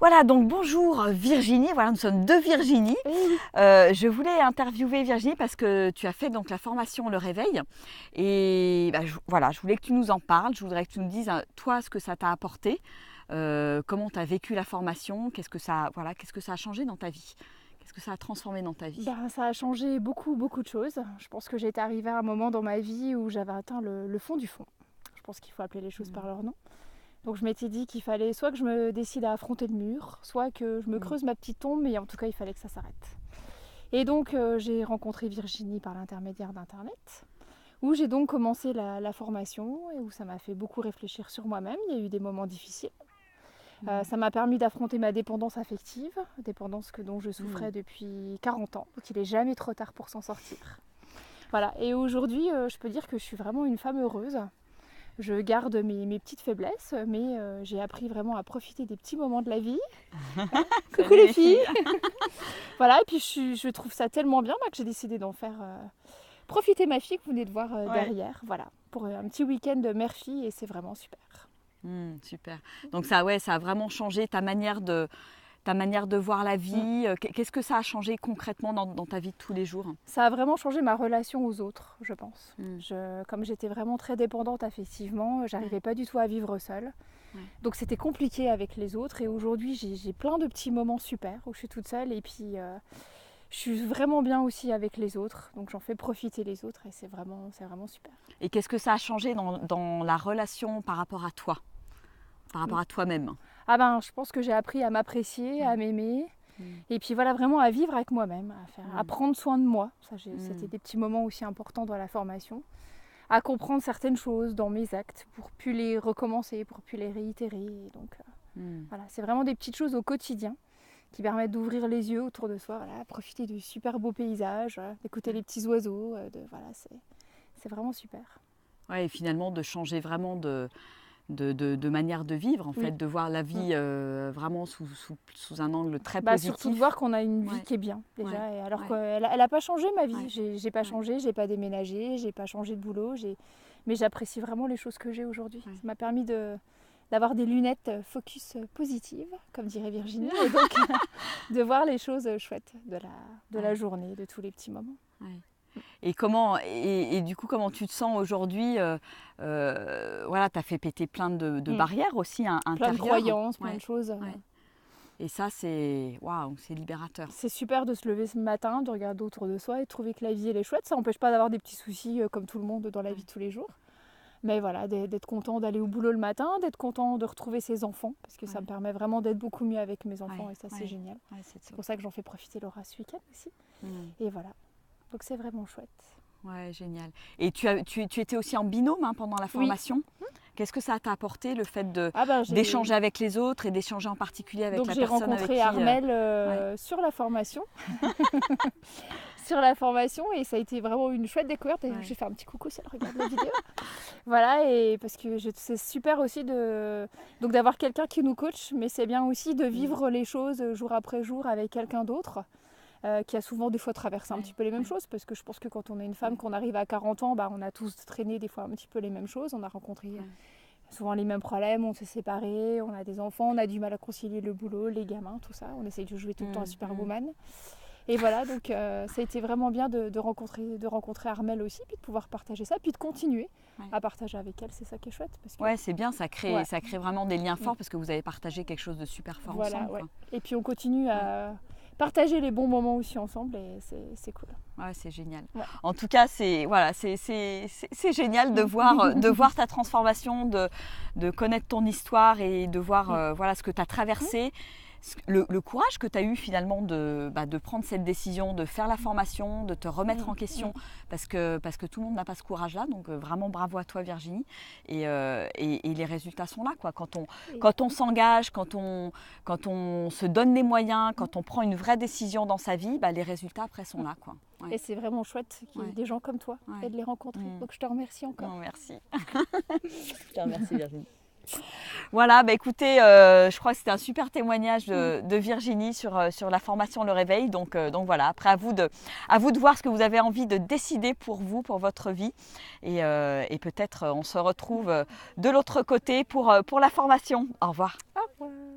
Voilà, donc bonjour Virginie, voilà, nous sommes deux Virginie. Oui. Je voulais interviewer Virginie parce que tu as fait donc la formation Le Réveil et voilà, je voulais que tu nous en parles, je voudrais que tu nous dises toi ce que ça t'a apporté, comment tu as vécu la formation, qu'est-ce que ça a changé dans ta vie, qu'est-ce que ça a transformé dans ta vie. Ça a changé beaucoup de choses. Je pense que j'étais arrivée à un moment dans ma vie où j'avais atteint le fond du fond. Je pense qu'il faut appeler les choses par leur nom. Donc je m'étais dit qu'il fallait soit que je me décide à affronter le mur, soit que je me creuse ma petite tombe, mais en tout cas il fallait que ça s'arrête. Et donc j'ai rencontré Virginie par l'intermédiaire d'Internet, où j'ai donc commencé la formation et où ça m'a fait beaucoup réfléchir sur moi-même. Il y a eu des moments difficiles. Ça m'a permis d'affronter ma dépendance affective, dépendance dont je souffrais depuis 40 ans, donc il n'est jamais trop tard pour s'en sortir. Voilà. Et aujourd'hui, je peux dire que je suis vraiment une femme heureuse. Je garde mes petites faiblesses, mais j'ai appris vraiment à profiter des petits moments de la vie. Coucou les filles. Voilà, et puis je trouve ça tellement bien que j'ai décidé d'en faire profiter ma fille que vous venez de voir derrière. Voilà, pour un petit week-end mère-fille et c'est vraiment super. Super. Donc ça a vraiment changé ta manière de voir la vie. Qu'est-ce que ça a changé concrètement dans ta vie de tous les jours? Ça a vraiment changé ma relation aux autres, je pense. Comme j'étais vraiment très dépendante affectivement, j'arrivais pas du tout à vivre seule. Donc c'était compliqué avec les autres et aujourd'hui j'ai plein de petits moments super où je suis toute seule et puis je suis vraiment bien aussi avec les autres. Donc j'en fais profiter les autres et c'est vraiment super. Et qu'est-ce que ça a changé dans la relation par rapport à toi, par rapport à toi-même? Je pense que j'ai appris à m'apprécier, à m'aimer. Et puis voilà, vraiment à vivre avec moi-même, à prendre soin de moi. C'était des petits moments aussi importants dans la formation. À comprendre certaines choses dans mes actes pour plus les recommencer, pour plus les réitérer. Et donc voilà, c'est vraiment des petites choses au quotidien qui permettent d'ouvrir les yeux autour de soi, voilà, profiter du super beau paysage, d'écouter les petits oiseaux. C'est vraiment super. Ouais, et finalement de changer vraiment de manière de vivre, en fait, de voir la vie vraiment sous un angle très positif. Surtout de voir qu'on a une vie qui est bien, déjà. Et alors qu'elle n'a pas changé, ma vie. J'ai pas changé, j'ai pas déménagé, j'ai pas changé de boulot. Mais j'apprécie vraiment les choses que j'ai aujourd'hui. Ça m'a permis d'avoir des lunettes focus positives, comme dirait Virginie, et donc de voir les choses chouettes de la journée, de tous les petits moments. Et du coup, comment tu te sens aujourd'hui? Voilà, tu as fait péter plein de barrières aussi intérieures. Plein de croyances, plein de choses. Et ça, c'est libérateur. C'est super de se lever ce matin, de regarder autour de soi et de trouver que la vie elle est chouette. Ça n'empêche pas d'avoir des petits soucis comme tout le monde dans la vie de tous les jours. Mais voilà, d'être content d'aller au boulot le matin, d'être content de retrouver ses enfants, parce que ça me permet vraiment d'être beaucoup mieux avec mes enfants et ça c'est génial. C'est pour ça que j'en fais profiter Laura ce week-end aussi. Et voilà, donc c'est vraiment chouette. Ouais, génial. Et tu étais aussi en binôme pendant la formation. Qu'est-ce que ça t'a apporté, le fait d'échanger avec les autres et d'échanger en particulier avec la personne avec qui... Donc j'ai rencontré Armelle sur la formation. Sur la formation et ça a été vraiment une chouette découverte. Et je vais faire un petit coucou si elle regarde la vidéo. Voilà, et parce que c'est super aussi d'avoir quelqu'un qui nous coach, mais c'est bien aussi de vivre les choses jour après jour avec quelqu'un d'autre. Qui a souvent des fois traversé un petit peu les mêmes choses, parce que je pense que quand on est une femme, qu'on arrive à 40 ans, on a tous traîné des fois un petit peu les mêmes choses, on a rencontré souvent les mêmes problèmes, on s'est séparés, on a des enfants, on a du mal à concilier le boulot, les gamins, tout ça, on essaye de jouer tout le temps à Superwoman. Et voilà, donc ça a été vraiment bien de rencontrer Armelle aussi, puis de pouvoir partager ça, puis de continuer à partager avec elle, c'est ça qui est chouette. Parce que... c'est bien, ça crée vraiment des liens forts, parce que vous avez partagé quelque chose de super fort ensemble. Quoi. Et puis on continue à... partager les bons moments aussi ensemble et c'est cool. Ouais, c'est génial. En tout cas, c'est génial de voir ta transformation, de connaître ton histoire et de voir ce que tu as traversé. Le courage que tu as eu finalement de prendre cette décision, de faire la formation, de te remettre en question, parce que tout le monde n'a pas ce courage-là, donc vraiment bravo à toi Virginie. Et les résultats sont là, quoi. Quand on s'engage, quand on se donne les moyens, quand on prend une vraie décision dans sa vie, les résultats après sont là, quoi. Et c'est vraiment chouette qu'il y ait des gens comme toi et de les rencontrer. Donc je te remercie encore. Non, merci. Je te remercie Virginie. Voilà, écoutez, je crois que c'était un super témoignage de Virginie sur la formation Le Réveil. Donc voilà, après à vous de voir ce que vous avez envie de décider pour vous, pour votre vie. Et peut-être on se retrouve de l'autre côté pour la formation. Au revoir. Au revoir.